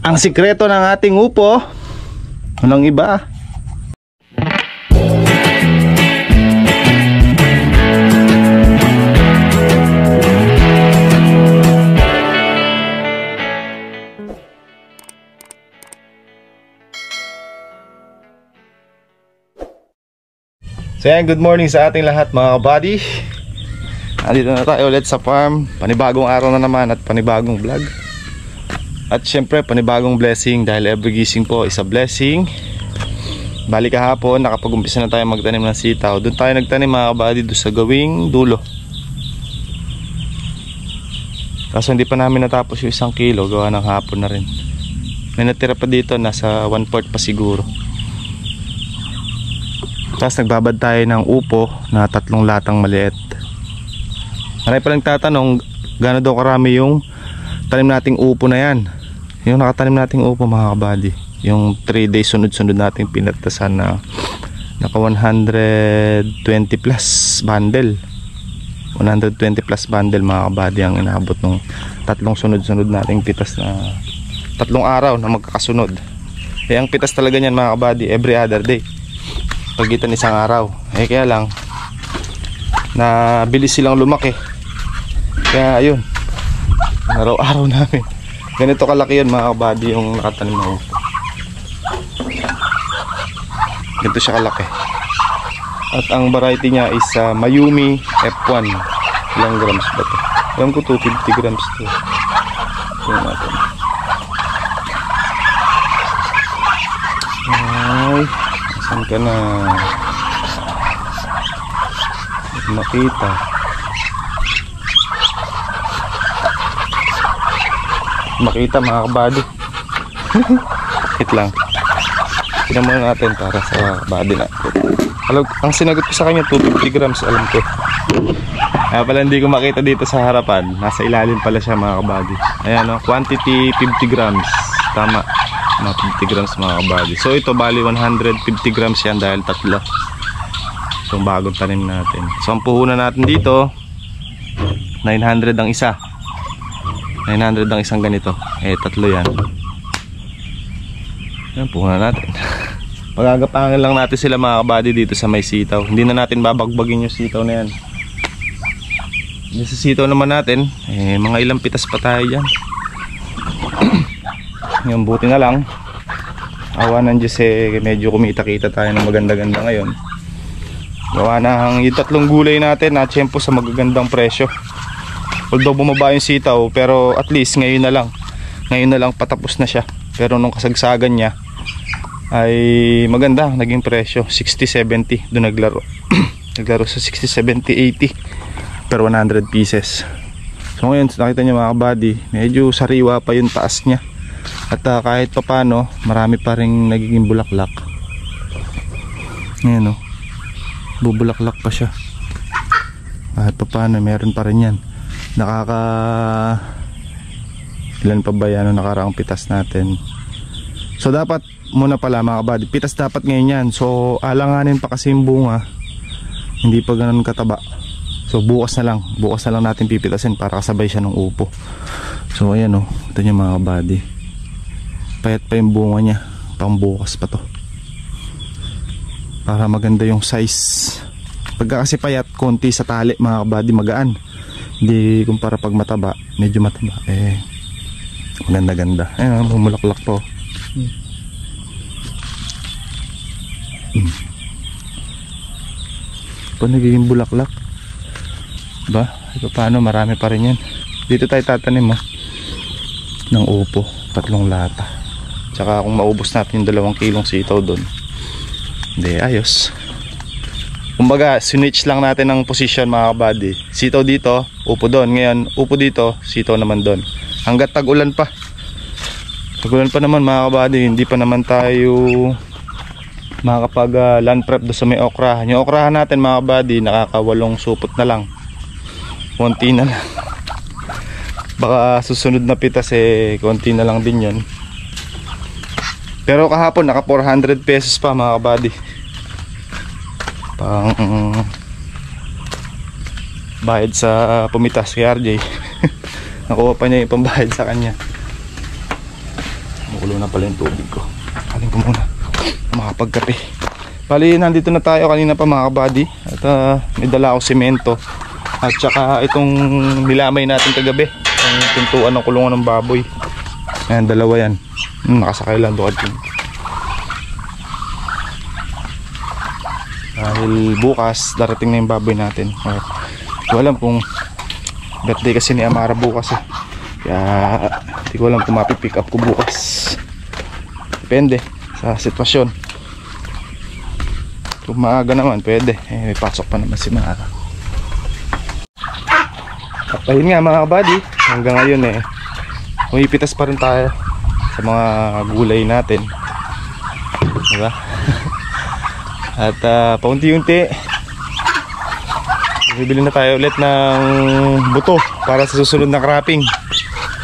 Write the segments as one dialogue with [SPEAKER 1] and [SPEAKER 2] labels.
[SPEAKER 1] Ang sikreto ng ating upo, walang iba. So yan, good morning sa ating lahat mga kabady. Andito na tayo ulit sa farm. Panibagong araw na naman at panibagong vlog. At syempre panibagong blessing, dahil every gising po is a blessing. Bali kahapon nakapag-umpisa na tayo magtanim ng sitaw. Doon tayo nagtanim mga kabady, doon sa gawing dulo. Kaso hindi pa namin natapos yung 1 kilo, gawa ng hapon na rin. May natira pa dito, nasa 1/4 pa siguro. Tapos nagbabad tayo ng upo na 3 latang maliit. Marami pa lang tatanong, gaano daw karami yung tanim nating upo na yan. Yung nakatanim nating upo mga kabady, yung 3 days sunod-sunod nating pinatasan na naka 120 plus bundle. 120 plus bundle mga kabady ang inabot ng 3 sunod-sunod nating pitas na 3 araw na magkakasunod. Eh ang pitas talaga niyan mga kabady, every other day, pagitan 1 araw. Eh kaya lang nabilis silang lumaki, kaya ayun, araw-araw namin. Ganito kalaki yun mga kabady yung nakatanim na upo. Ganito siya kalaki. At ang variety niya is Mayumi F1. Ilang grams ba ito? Alam ko 250 grams ito. Tingnan natin. Ay, saan ka na? Makita. Makita mga kabady. Hit lang. Tignan muna natin para sa body natin. Alam, ang sinagot ko sa kanya 250 grams, alam ko. Kaya pala hindi ko makita dito sa harapan. Nasa ilalim pala siya mga kabady. Ayan o, quantity 50 grams. Tama, mga 50 grams mga kabady. So ito bali 150 grams yan dahil 3 itong bagong tanim natin. So ang puhunan natin dito 900 ang isa. 900 ang isang ganito. Eh 3 yan. Yan, puhunan natin. Magagapangan lang natin sila mga kabady dito sa may sitaw. Hindi na natin babagbagin yung sitaw na yan. Yung sa sitaw naman natin, eh mga ilang pitas pa tayo dyan. Yung buti na lang, awa ng Diyos, eh medyo kumita-kita tayo ng maganda-ganda ngayon. Gawa na ang yung 3 gulay natin na tiyempo sa magagandang presyo. Although bumaba yung sitaw, pero at least ngayon na lang patapos na siya. Pero nung kasagsagan niya ay maganda, naging presyo 60-70, doon naglaro. Naglaro sa 60-70-80 per 100 pieces. So ngayon nakita niyo mga kabady, medyo sariwa pa yung taas niya. At kahit pa paano, marami pa ring nagiging bulaklak. Ngayon o, bubulaklak pa siya. Kahit pa paano, meron pa rin yan. Ilan pa ba yan ang nakaraang pitas natin. So dapat muna pala mga kabady, pitas dapat ngayon yan. So alanganin pa kasi yung bunga, hindi pa ganun kataba. So bukas na lang natin pipitasin para kasabay siya ng upo. So ayan o, ito niya mga kabady, payat pa yung bunga niya, pang bukas pa to, para maganda yung size. Pagka kasi payat, konti sa tali mga kabady, magaan. Hindi kumpara pag mataba, medyo mataba, eh maganda-ganda. Ayan, bumulaklak po. Kung nagiging bulaklak ba, ito paano, marami pa rin yan. Dito tayo tatanim ng upo, 3 lata. Tsaka kung maubos natin yung 2 kilong sitaw doon, hindi, ayos. Kumbaga, switch lang natin ang position mga kabady. Sitaw dito, upo doon. Ngayon, upo dito, sitaw naman doon. Hanggat tag-ulan pa. Tag-ulan pa naman mga kabady, hindi pa naman tayo makakapag land prep doon sa may okrahan. Yung okrahan natin mga kabady, nakaka8 supot na lang. Konti na lang. Baka susunod na pitas eh, konti na lang din yun. Pero kahapon, naka 400 pesos pa mga kabady. Pang bayad sa pumitas kay RJ. Nakuha pa niya yung pambayad sa kanya. kumukulo na pala yung tubig ko. Alin ko muna makapagkape. Bali, nandito na tayo kanina pa mga kabady. At may dala akong semento. At saka itong nilamay natin kagabi, ang pintuan ng kulungan ng baboy. Ayan, dalawa yan. Nakasakay lang doon. Dahil bukas darating na yung baboy natin. Hindi ko alam kung birthday kasi ni Amara bukas eh. Kaya hindi ko alam kung mapipick up ko bukas. Depende sa sitwasyon. Kung maaga naman pwede, may pasok pa naman si Mara. At ayun nga mga kabady, hanggang ngayon umipitas pa rin tayo sa mga gulay natin, diba? At paunti-unti bibili na tayo ulit ng buto para sa susunod na cropping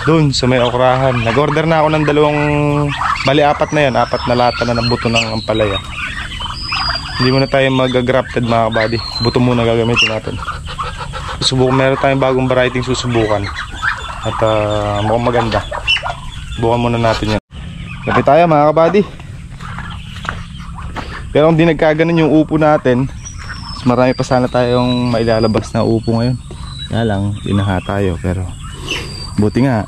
[SPEAKER 1] dun sa may okrahan. Nag-order na ako ng apat na yan, 4 na lata na ng buto ng ampalaya. Hindi muna tayo mag-grafted mga kabady, buto muna gagamitin natin. Meron tayong bagong variety susubukan at mukhang maganda. Bukan muna natin yan. Lapit tayo mga kabady. Pero kung di nagkaganon yung upo natin, mas marami pa sana tayong mailalabas na upo ngayon. Kaya lang, binaha tayo. Pero buti nga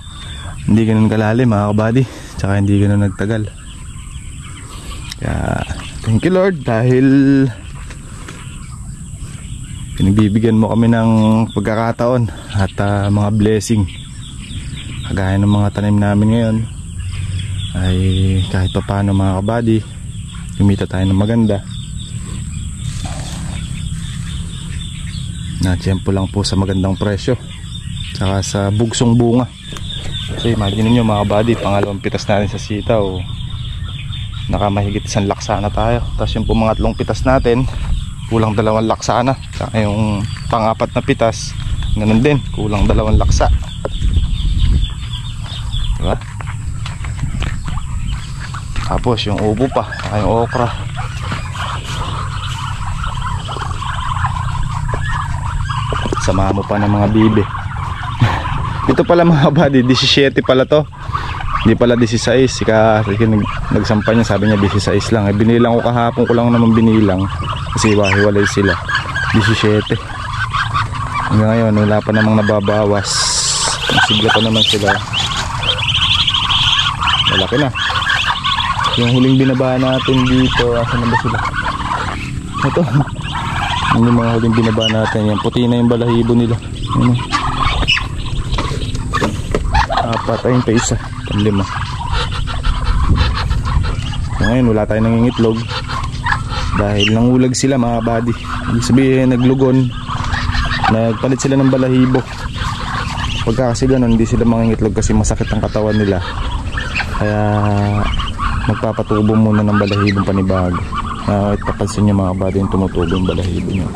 [SPEAKER 1] hindi ganun kalalim mga kabady, tsaka hindi ganun nagtagal. Kaya thank you Lord, dahil pinagbibigyan mo kami ng pagkakataon at mga blessing. Kagaya ng mga tanim namin ngayon ay kahit pa paano mga kabady, kumita tayo ng maganda. Na-tiyempo lang po sa magandang presyo, saka sa bugsong bunga. Kasi imagine nyo mga kabady, pangalawang pitas natin sa sitaw, nakamahigit 1 laksa na tayo. Tapos yung pangatlong pitas natin, kulang 2 laksa na. Saka yung pang-4 na pitas, ganun din, kulang 2 laksa. Diba? Tapos yung upo pa, saka yung okra. Samahan mo pa ng mga bibe. Ito pala mga buddy, 17 pala to. Hindi pala 16. Kasi nagsampa niya, sabi niya 16 lang. Binilang ko kahapon, ko lang naman binilang kasi hiwalay sila. 17. Hanggang ngayon wala pa namang nababawas. Masigla pa naman sila. Malaki na. Yung huling binaba natin dito, asan na ba sila? Ito. Yung mga huling binaba natin, yan puti na yung balahibo nila. Ano? 4 ayun pa isa, 5. So ngayon wala tayong nangingitlog dahil nangulag sila mga buddy. Ibig sabihin naglugon, nagpalit sila ng balahibo. Pagka kasi ganun, hindi sila mangingitlog kasi masakit ang katawan nila. Kaya magpapatubo muna ng balahibong panibago. Itapansin nyo mga buddy yung tumutubo yung balahibo nyo,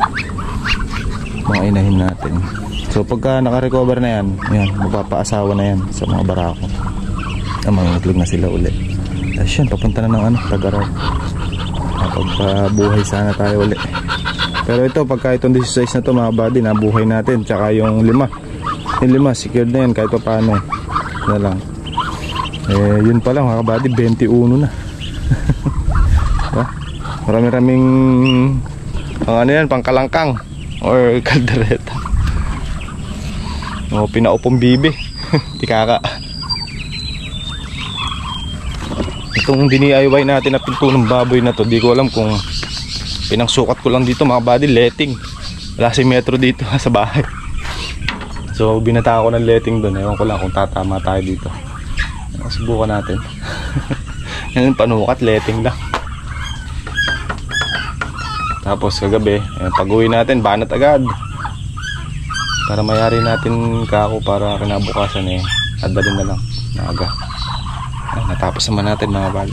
[SPEAKER 1] mga inahin natin. So pagka naka-recover na yan, magpapaasawa na yan sa mga barako. Mangingitlog na sila uli. Tapos yan, papunta na ng Tagaraw. Pagpabuhay sana tayo uli. Pero ito, pagka itong 16 na to mga buddy, nabuhay natin. Tsaka yung 5. Yung 5, secured na yan kahit pa paano. Na lang. Yun pa lang mga buddy, 21 na. Marami-raming pangkalangkang or kaldereta. Pinaupong bibi. Tikaka. Itong DIY natin na pinto ng baboy na to, di ko alam kung pinangsukat ko lang dito mga buddy, letting. Wala si metro dito sa bahay. So binata ako ng letting doon. Ewan ko lang kung tatama tayo dito. Subukan natin. Yan panukat, letting lang. Tapos kagabi, pag-uwi natin, banat agad. Para mayari natin kako para kinabukasan adalin na lang na aga. Natapos naman natin mga buddy.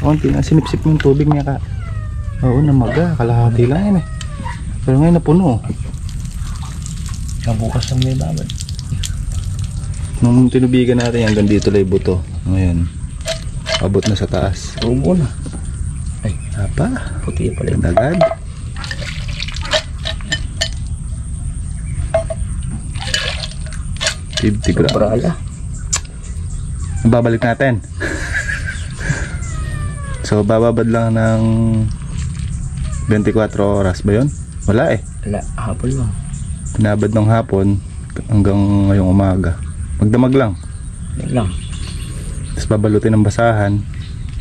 [SPEAKER 1] Konti na sinipsip mo yung tubig niya ka. Oo, namaga, kalahati lang yan Pero ngayon napuno.
[SPEAKER 2] Nabukas ang may babad.
[SPEAKER 1] Nung tinubigan natin hanggang dito lang buto. Ngayon abot na sa taas.
[SPEAKER 2] Rubo na.
[SPEAKER 1] Ay, apa?
[SPEAKER 2] Puti pala yung
[SPEAKER 1] agad. 50 grams.
[SPEAKER 2] Sobrala.
[SPEAKER 1] Babalik natin. So bababad lang ng 24 oras ba yun? Wala eh.
[SPEAKER 2] Wala, hapon lang.
[SPEAKER 1] Pinabad ng hapon hanggang ngayong umaga. Magdamag lang.
[SPEAKER 2] Yan lang.
[SPEAKER 1] Tapos babalutin ng basahan.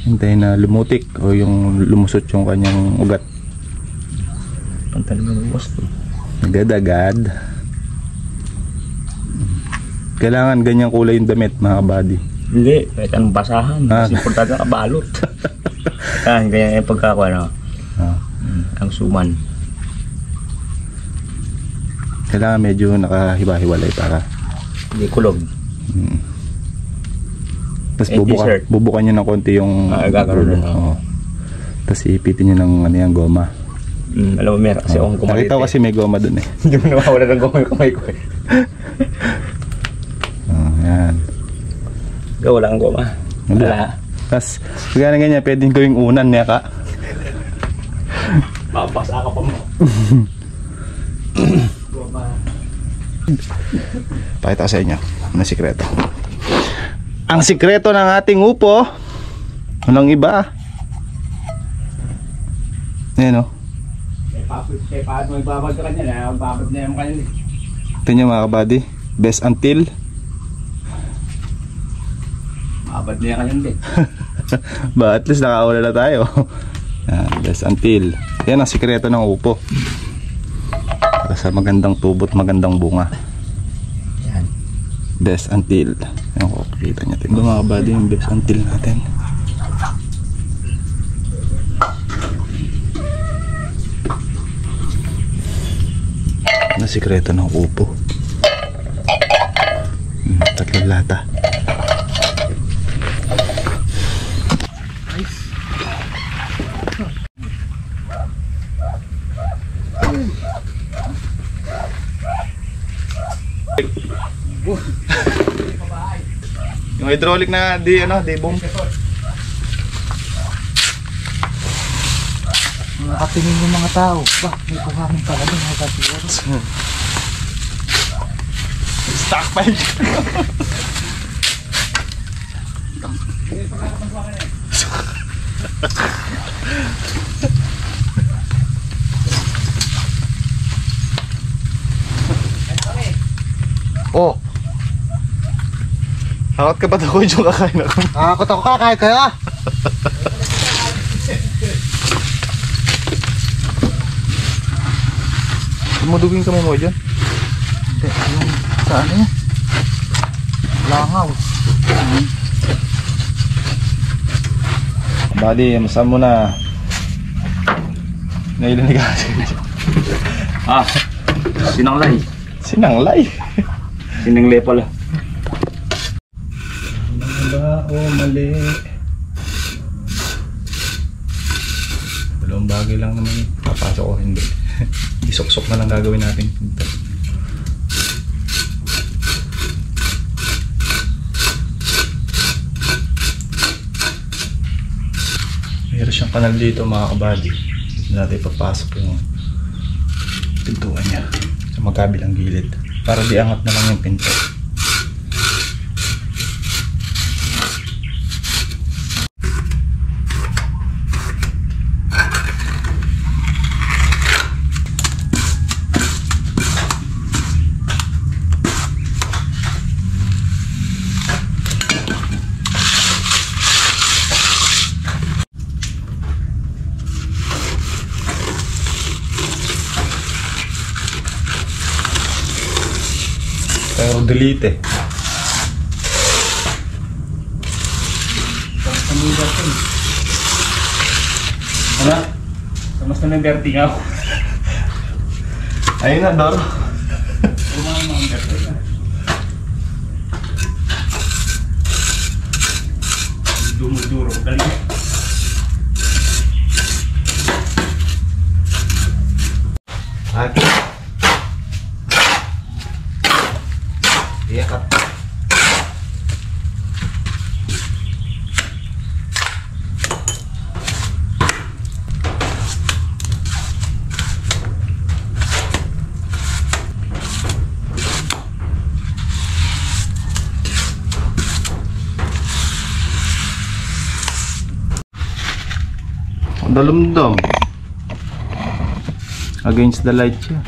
[SPEAKER 1] Hintayin na lumutik o yung lumusot yung kanyang ugat.
[SPEAKER 2] Pantalon mo ng boss.
[SPEAKER 1] Agad-agad. Kailangan ganyang kulay yung damit, mga kabady.
[SPEAKER 2] Hindi, kahit anong basahan. Mas importante na kabalot. Kaya yung pagkakuha no? Ang suman.
[SPEAKER 1] Kailangan medyo nakahiwa-hiwalay para
[SPEAKER 2] Hindi kulog.
[SPEAKER 1] Tapos bubukan nyo ng konti yung
[SPEAKER 2] gagawin
[SPEAKER 1] ulo. Tapos ipitin nyo ng ano yan, goma.
[SPEAKER 2] Alam mo, meron kasi akong kumalit.
[SPEAKER 1] Nakita ko kasi may goma dun eh.
[SPEAKER 2] Hindi mo nawawala ng goma yung kamay ko eh.
[SPEAKER 1] Yan.
[SPEAKER 2] Wala kang goma. Wala.
[SPEAKER 1] Tapos pag ganyan, pwedeng gawing unan niya ka.
[SPEAKER 2] Papasa ka pa mo.
[SPEAKER 1] Pakita ko sa inyo ang sikreto. Ang sikreto ng ating upo, walang iba. Ayan o.
[SPEAKER 2] Kaya paano magbabad ka kanya, magbabad na yung kanya.
[SPEAKER 1] Ito nyo mga kabady, best until.
[SPEAKER 2] Mabad na yung kanya din.
[SPEAKER 1] Ba, at least nakawala na tayo. Yan, best until. Yan ang sikreto ng upo. Para sa magandang tubot, magandang bunga.
[SPEAKER 2] Yan.
[SPEAKER 1] Best until. Yan ko, kita nyo. Ito mga kabady yung best until natin. Na sikreto ng upo. Tatlong lata. Yung hydraulic na di boom.
[SPEAKER 2] Nakatingin yung mga tao. Ba, may buhangin pala doon.
[SPEAKER 1] Stockpile. Oh. Hakot ka ba daw ko yung kakain ako?
[SPEAKER 2] Nakakot ako kakain kaya.
[SPEAKER 1] Dumudugin ka mo dyan?
[SPEAKER 2] Hindi, yung saan yan? Langaw.
[SPEAKER 1] Buddy, masama mo na. Nailan ka kasi.
[SPEAKER 2] Sinanglay.
[SPEAKER 1] Sinanglay?
[SPEAKER 2] Sinanglay pala.
[SPEAKER 1] Ano ba? Oh, mali. Dalawang bagay lang naman yun. Papasok ko, hindi. Isok-sok na lang gagawin natin. Mayroon siyang kanal dito mga kabady. Hindi natin ipapasok yung pintuan niya sa magkabilang gilid para di angat na lang yung pinto. Pero delete eh. Ano?
[SPEAKER 2] Kamusta na yung dirty nga ako?
[SPEAKER 1] Ayun na, Dor.
[SPEAKER 2] Dumuduro. Galing.
[SPEAKER 1] Aki. Iyakat. Dalumdum. Against the light siya.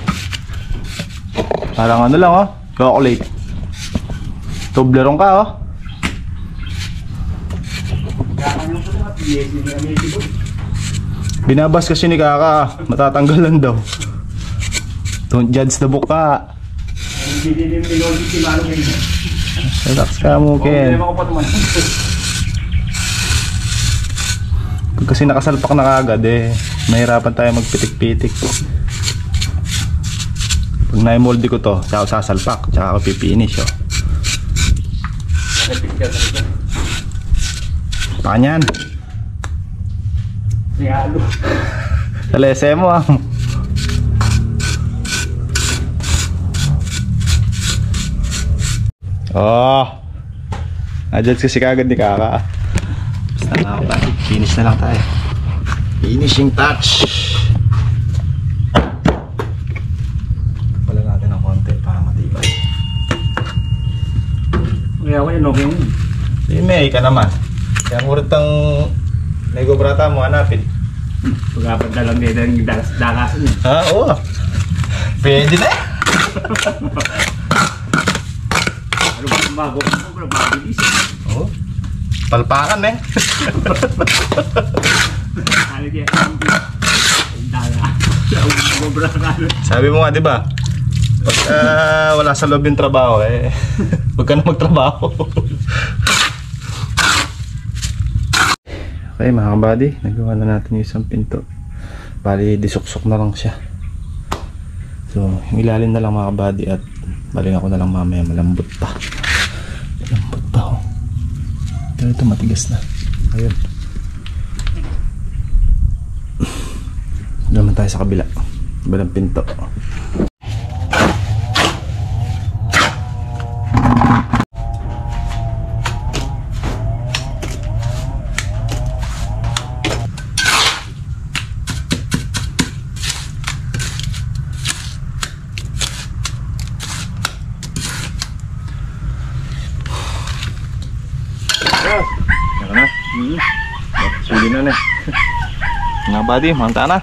[SPEAKER 1] Parang ano lang oh. Chocolate. Toblerone ka oh. Binabas kasi ni Kaka. Matatanggalan daw. Don't judge the book ka. Relax ka mo Ken. Pag kasi nakasalpak na kagad eh, mahirapan tayo magpitik-pitik. Pag na-moldy ko to, tsaka ako sasalpak, tsaka ako pipinish oh. Panyan. Talese mo ah. Oh, adjust kasi kagad ni Kaka. Basta na ako ba? Finish na lang tayo. Finishing touch. Pala natin ng konti para matibay.
[SPEAKER 2] Kaya ako yun, okay yun.
[SPEAKER 1] May ka naman. Kaya muritang nego brata mo hanapin.
[SPEAKER 2] Pag-apat na lang nila yung dakasan yun.
[SPEAKER 1] Ha? Oo. Pwede na eh.
[SPEAKER 2] Ano ba ang bago? Ano ba ang mabilis?
[SPEAKER 1] Oo. Palpakan eh. Sabi mo nga di ba? Pag wala sa loob yung trabaho eh, huwag ka na magtrabaho. Okay mga kabady, nagawa na natin yung isang pinto. Bali disuksok na lang siya. So yung ilalim na lang mga kabady at bali ako na lang mamaya, malambot pa. Malambot pa oh. Pero ito matigas na. Ayun. Naman tayo sa kabila. Kabilang pinto. Meron na. Suli na na. Mga buddy, manta na.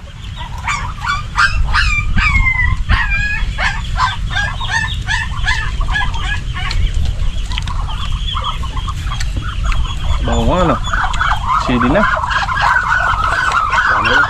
[SPEAKER 1] Bago nga ano. Sili na. Tama na.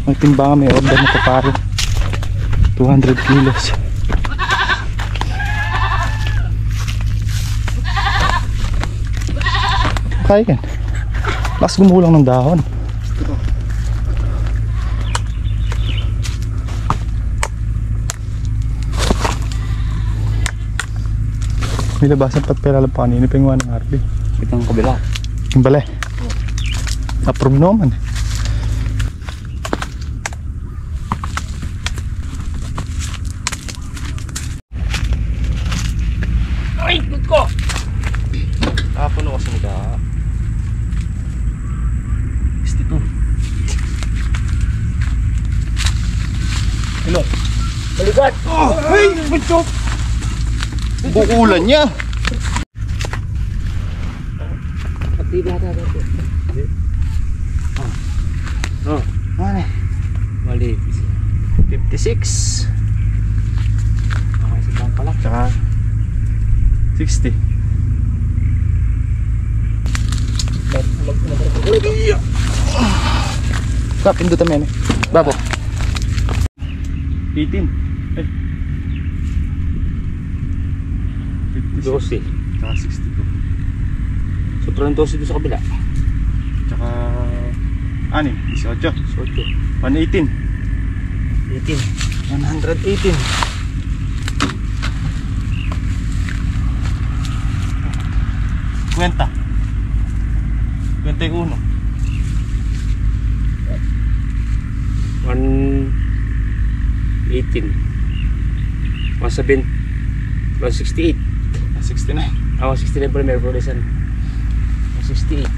[SPEAKER 1] May timbangan, may order na pa pare. 200 kilos. Kaya yan. Lakas gumulang ng dahon. May labasan pat pera lang pa kanina. Pingwan ng RB.
[SPEAKER 2] Itong kabila.
[SPEAKER 1] Yung bala eh. Approve naman eh.
[SPEAKER 2] Ay, good ko!
[SPEAKER 1] Puno kasi nila. 62. Hello.
[SPEAKER 2] Balikat!
[SPEAKER 1] Oh, hey! Bunso! Bukulan niya.
[SPEAKER 2] Pati na ata dito. Oh.
[SPEAKER 1] Ano eh?
[SPEAKER 2] Mali.
[SPEAKER 1] 56.
[SPEAKER 2] Okay, sabang pala.
[SPEAKER 1] Tsaka 60. Kapindot naman eh. Babo. 18. Ay.
[SPEAKER 2] 12.
[SPEAKER 1] Tsaka 62.
[SPEAKER 2] Sobrang 12 doon sa kabila.
[SPEAKER 1] Tsaka 6. 18. 118.
[SPEAKER 2] 18.
[SPEAKER 1] 118. Kwenta. 21.
[SPEAKER 3] 115. 168.
[SPEAKER 1] 69.
[SPEAKER 3] 169 pala meron progresan. 168.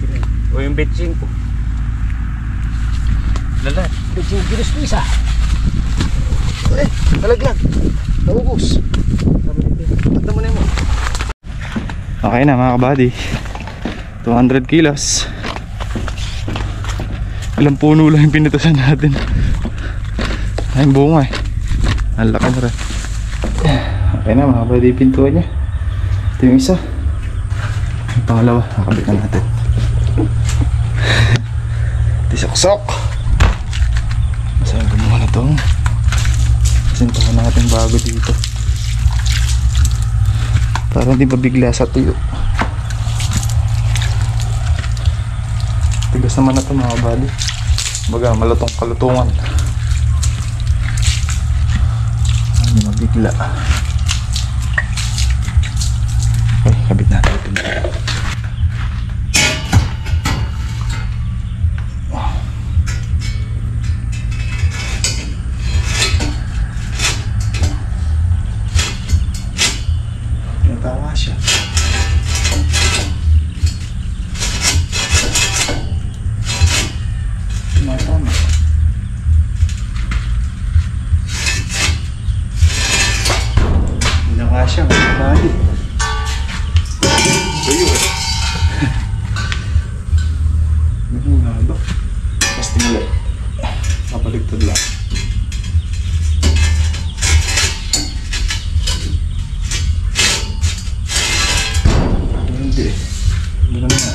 [SPEAKER 3] 69. O yung betching ko. Lala. Betching kilos po isa. Talaglag. Naubos. Pagda mo na mo.
[SPEAKER 1] Okay na mga kabady. 200 kilos. Ilang puno lang yung pinitusan natin. Ay, bunga eh. Ang laki na rin. Okay na mga kabady, pintuan niya. Ito yung isa. Yung pangalawa, nakabit na natin. Tisaksok. Masayang gumawa na itong sintahan natin bago dito. Para hindi mabigla sa tuyo. Tigas naman na ito mga kabady. Baga malutong kalutungan. Hindi mabigla. Okay, kabit natin ito. Natawa siya. Tumatama. Natawa siya. Bali. Bayo eh. Ganun nga ba? Tapos tingala. Kapaligtad lang. Hindi eh. Ganun nga.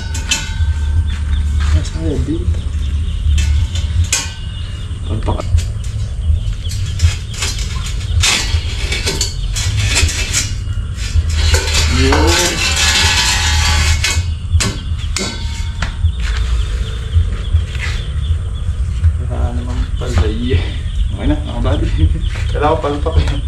[SPEAKER 1] Nasa kaya dito. Pagpaka. Yun. Wala naman pala. Okay na, nakabali. Kailangan ko palpak eh.